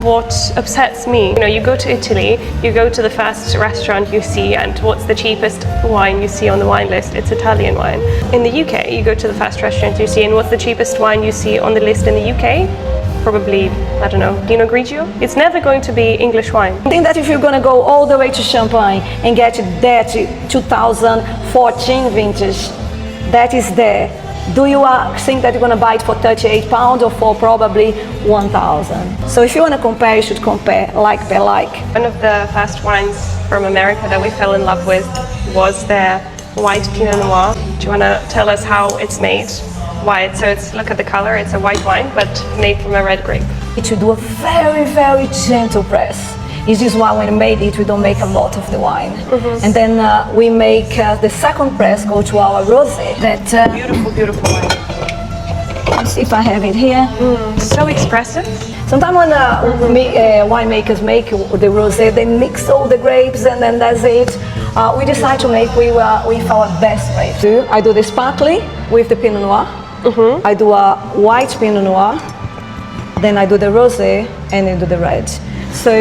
What upsets me, you know, you go to Italy, you go to the first restaurant you see, and what's the cheapest wine you see on the wine list? It's Italian wine. In the UK, you go to the first restaurant you see, and what's the cheapest wine you see on the list in the UK? Probably, I don't know, Pinot Grigio? It's never going to be English wine. I think that if you're going to go all the way to Champagne and get that 2014 vintage, that is there. Do you think that you're going to buy it for £38 or for probably 1,000? So if you want to compare, you should compare like by like. One of the first wines from America that we fell in love with was their White Pinot Noir. Do you want to tell us how it's made? White, so it's, look at the color, it's a white wine, but made from a red grape. It should do a very, very gentle press. This is why when we made it, we don't make a lot of the wine. And then we make the second press, go to our rosé. That Beautiful, beautiful wine. let's see if I have it here. So expressive. Sometimes when winemakers make the rosé, they mix all the grapes and then that's it. We decide to make with our best grapes. I do the sparkling with the Pinot Noir. I do a white Pinot Noir. Then I do the rosé and then do the red. So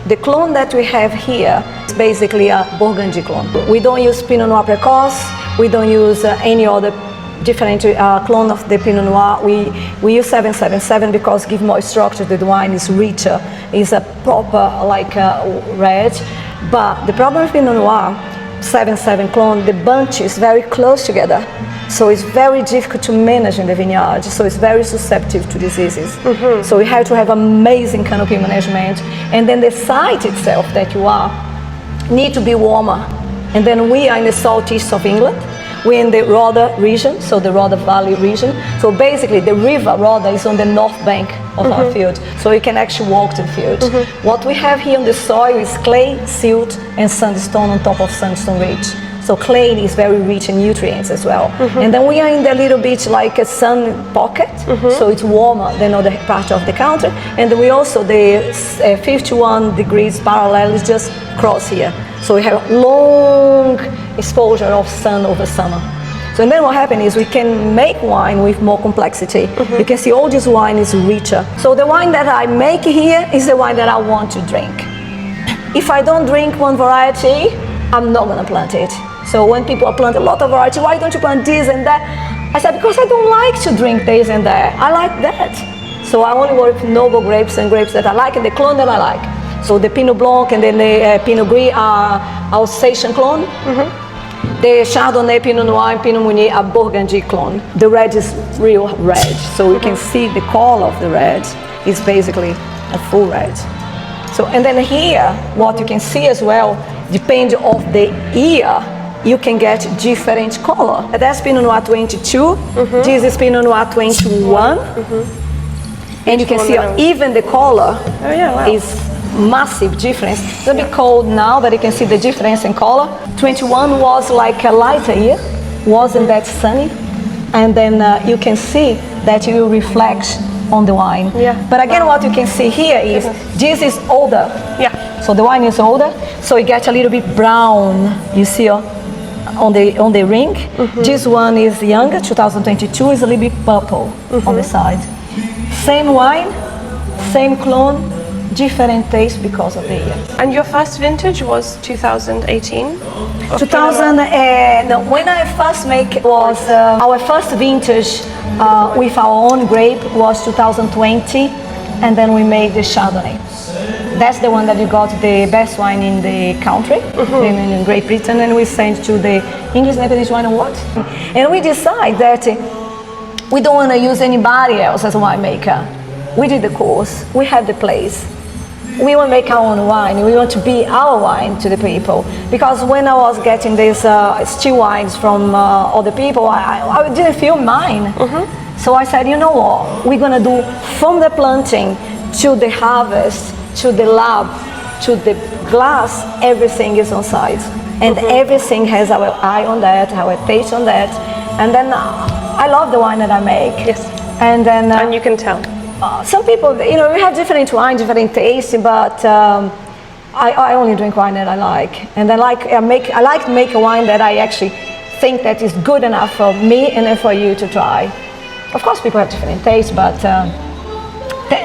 the clone that we have here is basically a Burgundy clone. We don't use Pinot Noir Precoce. We don't use any other different clone of the Pinot Noir. We use 777 because give more structure to the wine, is richer, is a proper like red. But the problem with Pinot Noir, 7.7 clone, the bunch is very close together. So it's very difficult to manage in the vineyard. So it's very susceptible to diseases. So you have to have amazing canopy management. And then the site itself that you are need to be warmer. And then we are in the southeast of England. We're in the Rother region, so the Rother Valley region. So basically the river Rother is on the north bank of our field. So you can actually walk to the field. What we have here on the soil is clay, silt, and sandstone on top of sandstone ridge. So clay is very rich in nutrients as well. And then we are in the little bit like a sun pocket, so it's warmer than other part of the country. And then we also, the 51 degrees parallel is just cross here. So we have long exposure of sun over summer. So and then what happens is we can make wine with more complexity. You can see all this wine is richer. So the wine that I make here is the wine that I want to drink. If I don't drink one variety, I'm not gonna plant it. So when people plant a lot of variety, why don't you plant this and that? I said, because I don't like to drink this and that. I like that. So I only work with noble grapes and grapes that I like and the clone that I like. So the Pinot Blanc and then the Pinot Gris are Alsatian clone. The Chardonnay, Pinot Noir, and Pinot Meunier are Burgundy clone. The red is real red. So you can see the color of the red is basically a full red. So, and then here, what you can see as well, depending on the year, you can get different color. That's Pinot Noir 22, this is Pinot Noir 21, and you can see even the color is massive difference. It's a bit cold now, but you can see the difference in color. 21 was like a lighter year, wasn't that sunny, and then you can see that you reflect on the wine. But again, what you can see here is this is older. So the wine is older, so it gets a little bit brown. You see on the ring. This one is younger, 2022, is a little bit purple on the side. Same wine, same clone, different taste because of the year. And your first vintage was 2018? 2000, when I first make was our first vintage with our own grape was 2020, and then we made the Chardonnay. That's the one that you got the best wine in the country, in Great Britain, and we sent to the English National Wine Award. And we decided that we don't want to use anybody else as a winemaker. We did the course, we had the place. We want to make our own wine, we want to be our wine to the people. Because when I was getting these still wines from other people, I didn't feel mine. So I said, you know what, we're going to do from the planting to the harvest, to the lab, to the glass, everything is on site. And everything has our eye on that, our taste on that. And then I love the wine that I make. And then and you can tell. Some people, you know, we have different wine, different tastes, but I only drink wine that I like. And I like to make a wine that I actually think that is good enough for me and then for you to try. Of course, people have different tastes, but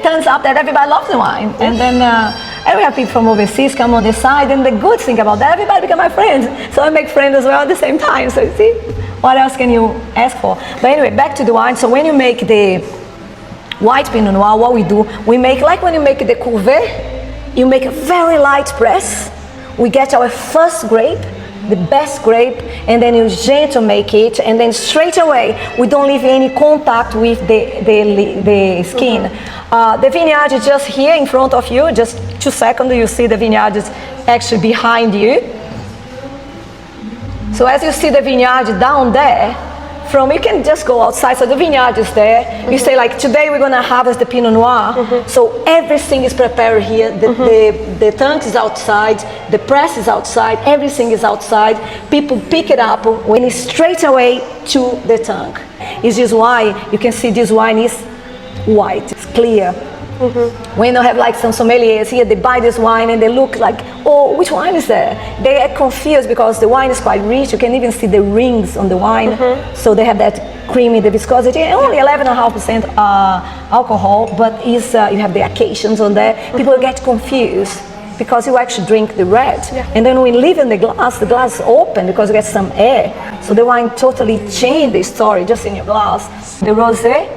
turns out that everybody loves the wine. And then and we have people from overseas come on the side, and the good thing about that, everybody become my friends. So I make friends as well at the same time. So you see, what else can you ask for? But anyway, back to the wine. So when you make the White Pinot Noir, what we do, we make, like when you make the cuvée, you make a very light press. We get our first grape, the best grape, and then you gently make it, and then straight away we don't leave any contact with the skin. The vineyard is just here in front of you, just 2 seconds you see the vineyard is actually behind you. So as you see the vineyard down there, you can just go outside, so the vineyard is there. You say like, today we're gonna harvest the Pinot Noir, so everything is prepared here. The tank is outside, the press is outside, everything is outside. People pick it up when it's straight away to the tank. This is why you can see this wine is white, it's clear. When you have like some sommeliers here, they buy this wine and they look like, oh, which wine is that? They get confused because the wine is quite rich. You can even see the rings on the wine. So they have that creamy, the viscosity, and only 11.5% alcohol, but you have the occasions on there. People get confused because you actually drink the red. And then when you leave in the glass is open because you get some air. So the wine totally changed the story just in your glass. The rosé,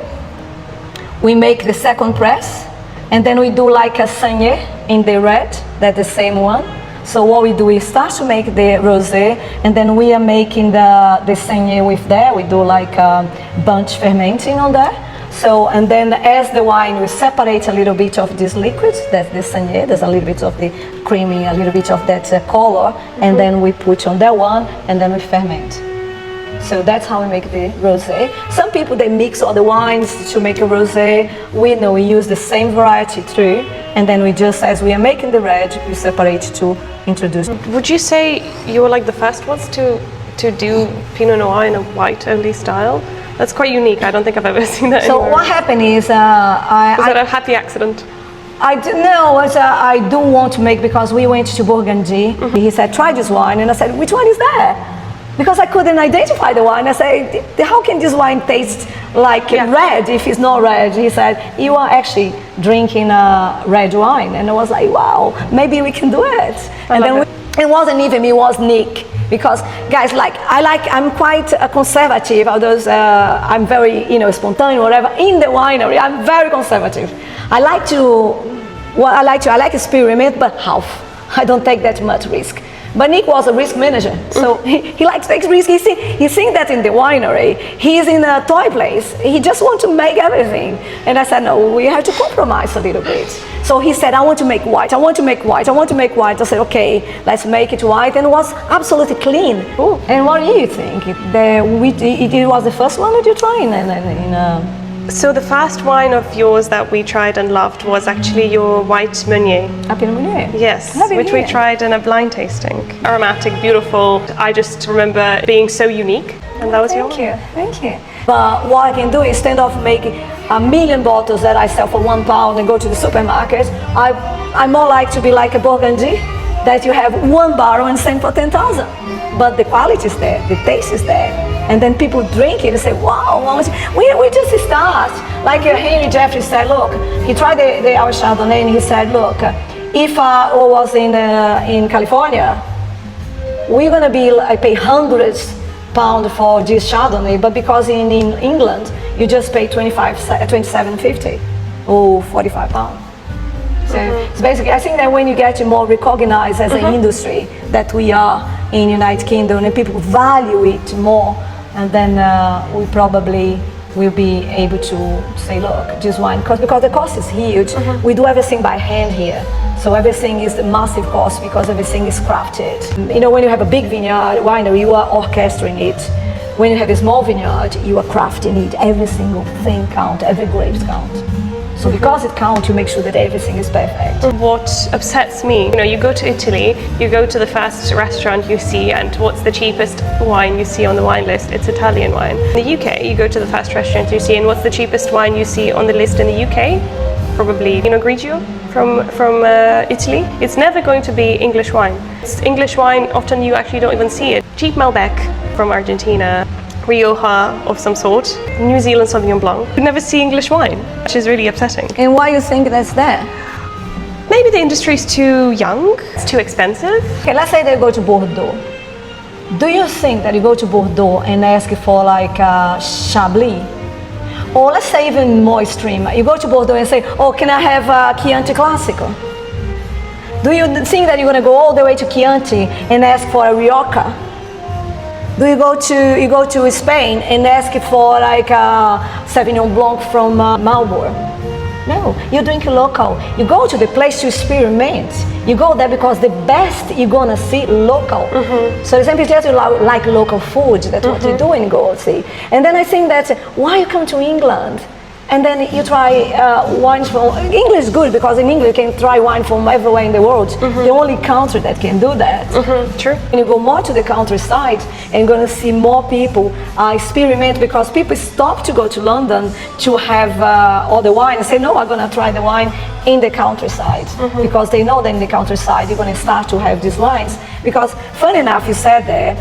we make the second press, and then we do like a saignée in the red, that's the same one. So what we do, we start to make the rosé, and then we are making the saignée with that. We do like bunch fermenting on that. So, and then as the wine, we separate a little bit of this liquid, that's the saignée, there's a little bit of the creamy, a little bit of that color, and then we put on that one, and then we ferment. So that's how we make the rosé. Some people, they mix all the wines to make a rosé. We know we use the same variety too, and then we just, as we are making the red, we separate to introduce. Would you say you were like the first ones to do Pinot Noir in a white only style? That's quite unique. I don't think I've ever seen that anywhere. So what happened is, was that a happy accident? I do want to make, because we went to Burgundy. He said, try this wine, and I said, which one is that? Because I couldn't identify the wine. I said, how can this wine taste like red if it's not red? He said, you are actually drinking a red wine. And I was like, wow, maybe we can do it. And then it wasn't even me, it was Nick. Because guys, I'm quite conservative, although I'm very, spontaneous, whatever. In the winery, I'm very conservative. I like experiment, but half. I don't take that much risk. But Nick was a risk manager, so he likes to take risks. He's seeing that in the winery. He's in a toy place. He just wants to make everything. And I said, no, we have to compromise a little bit. So he said, I want to make white, I want to make white, I want to make white. I said, okay, let's make it white. And it was absolutely clean. Ooh. And what do you think? It was the first one that you tried? So the first wine of yours that we tried and loved was actually your White Meunier. Pinot Meunier? Yes, which we tried in a blind tasting. Aromatic, beautiful. I just remember being so unique, and that was your one. Thank you. But what I can do, instead of making 1 million bottles that I sell for £1 and go to the supermarket, I more like to be like a Burgundy, that you have one bottle and sell for 10,000. But the quality is there, the taste is there. And then people drink it and say, wow, we just start. Like Henry Jeffrey said, look, he tried our Chardonnay and he said, look, if I was in California, we're gonna pay hundreds pounds for this Chardonnay, but because in England, you just pay 27.50 or 45 pounds. So basically, I think that when you get more recognized as an industry that we are in United Kingdom, and people value it more, and then we probably will be able to say, look, this wine, because the cost is huge. We do everything by hand here. So everything is a massive cost because everything is crafted. When you have a big vineyard winery, you are orchestrating it. When you have a small vineyard, you are crafting it. Every single thing counts, every grape counts. So because it counts, you make sure that everything is perfect. What upsets me, you go to Italy, you go to the first restaurant you see, and what's the cheapest wine you see on the wine list? It's Italian wine. In the UK, you go to the first restaurant you see, and what's the cheapest wine you see on the list in the UK? Probably Pinot Grigio from Italy. It's never going to be English wine. It's English wine, often you actually don't even see it. Cheap Malbec from Argentina. Rioja of some sort, New Zealand Sauvignon Blanc. You never see English wine, which is really upsetting. And why you think that's there? Maybe the industry is too young, it's too expensive. Okay, let's say they go to Bordeaux. Do you think that you go to Bordeaux and ask for like Chablis? Or let's say even more extreme, you go to Bordeaux and say, oh, can I have Chianti Classico? Do you think that you're going to go all the way to Chianti and ask for a Rioja? Do you go to Spain and ask for like a Sauvignon Blanc from Marlborough? No, you drink local. You go to the place to experiment. You go there because the best you're gonna see local. So the same people tell you like local food. That's what you do in Goldsie. And then I think that why you come to England? And then you try wines from English is good because in English you can try wine from everywhere in the world. The only country that can do that. True. And you go more to the countryside and you're going to see more people experiment because people stop to go to London to have all the wine and say, no, I'm going to try the wine in the countryside because they know that in the countryside you're going to start to have these wines. Because funny enough, you said there,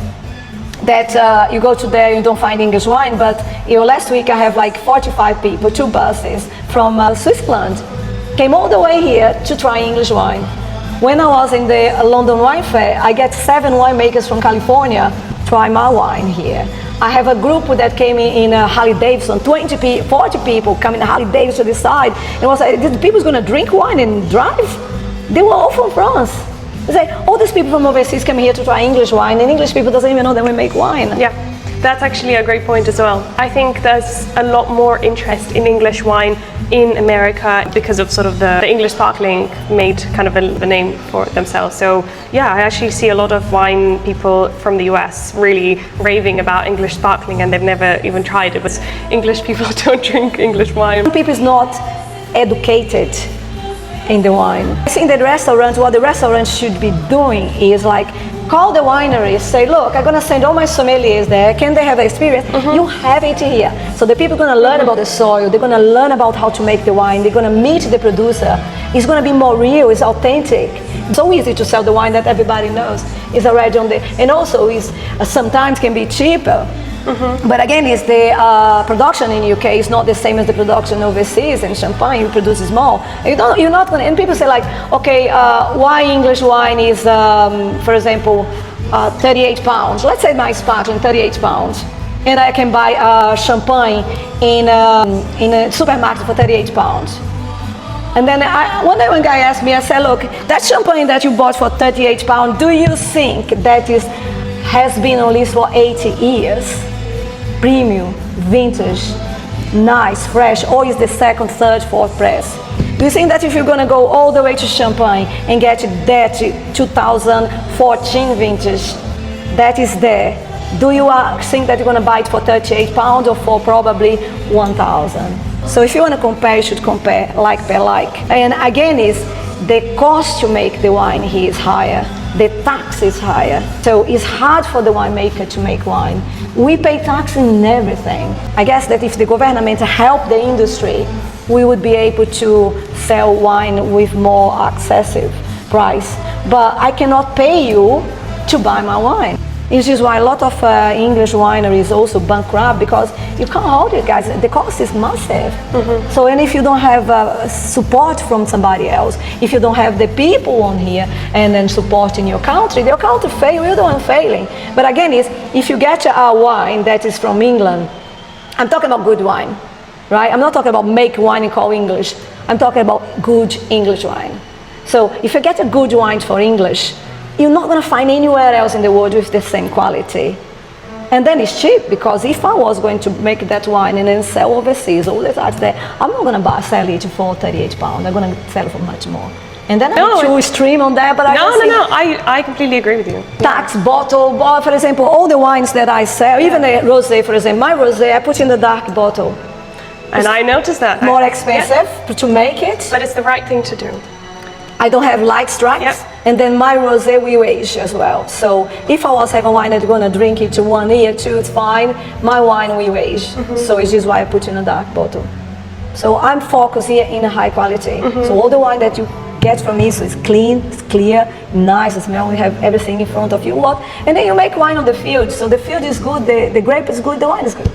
that you go to there, you don't find English wine, but last week I have like 45 people, 2 buses from Switzerland, came all the way here to try English wine. When I was in the London Wine Fair, I get 7 winemakers from California try my wine here. I have a group that came in Harley Davidson, 40 people coming to Harley Davidson to decide, and was like, the people's gonna drink wine and drive? They were all from France. It's like, all these people from overseas come here to try English wine, and English people doesn't even know that we make wine. Yeah, that's actually a great point as well. I think there's a lot more interest in English wine in America because of sort of the English sparkling made kind of a name for themselves. So yeah, I actually see a lot of wine people from the US really raving about English sparkling, and they've never even tried it, but English people don't drink English wine. People is not educated in the wine. I think that what the restaurants should be doing is like call the winery, say, look, I'm gonna send all my sommeliers there, can they have experience? You have it here. So the people are gonna learn about the soil, they're gonna learn about how to make the wine, they're gonna meet the producer. It's gonna be more real, it's authentic. It's so easy to sell the wine that everybody knows. It's already on the, and also is sometimes can be cheaper. But again, it's the production in UK is not the same as the production overseas. In Champagne, you produce small. You're not going to, and people say like, okay, why English wine is, for example, 38 pounds. Let's say my sparkling, 38 pounds. And I can buy champagne in a supermarket for 38 pounds. And then one day one guy asked me, I said, look, that champagne that you bought for 38 pounds, do you think that has been on least for 80 years? Premium, vintage, nice, fresh, or is the second, third, fourth press? Do you think that if you're going to go all the way to Champagne and get that 2014 vintage that is there, do you think that you're going to buy it for 38 pounds or for probably 1,000? So if you want to compare, you should compare like per like. And again, is the cost to make the wine here is higher. The tax is higher. So it's hard for the winemaker to make wine. We pay tax in everything. I guess that if the government helped the industry, we would be able to sell wine with more accessible price. But I cannot pay you to buy my wine. This is why a lot of English wineries also bankrupt, because you can't hold it, guys. The cost is massive. So, and if you don't have support from somebody else, if you don't have the people on here and then support in your country fail, you're the one failing. But again, if you get a wine that is from England, I'm talking about good wine, right? I'm not talking about make wine and call English. I'm talking about good English wine. So if you get a good wine for English, you're not going to find anywhere else in the world with the same quality. And then it's cheap, because if I was going to make that wine and then sell overseas, all the arts there, I'm not going to sell it for 38 pounds. I'm going to sell it for much more. And then I'm too extreme on that, but I completely agree with you. Tax bottle, for example, all the wines that I sell, even the rosé, for example, my rosé, I put in the dark bottle. And I noticed that. More expensive to make it. But it's the right thing to do. I don't have light stripes, and then my rosé we age as well. So if I was having wine that's gonna drink it to 1 year, 2, it's fine. My wine we age, so it's just why I put in a dark bottle. So I'm focused here in a high quality. So all the wine that you get from me, so it's clean, it's clear, nice smell. We have everything in front of you. And then you make wine on the field. So the field is good, the grape is good, the wine is good.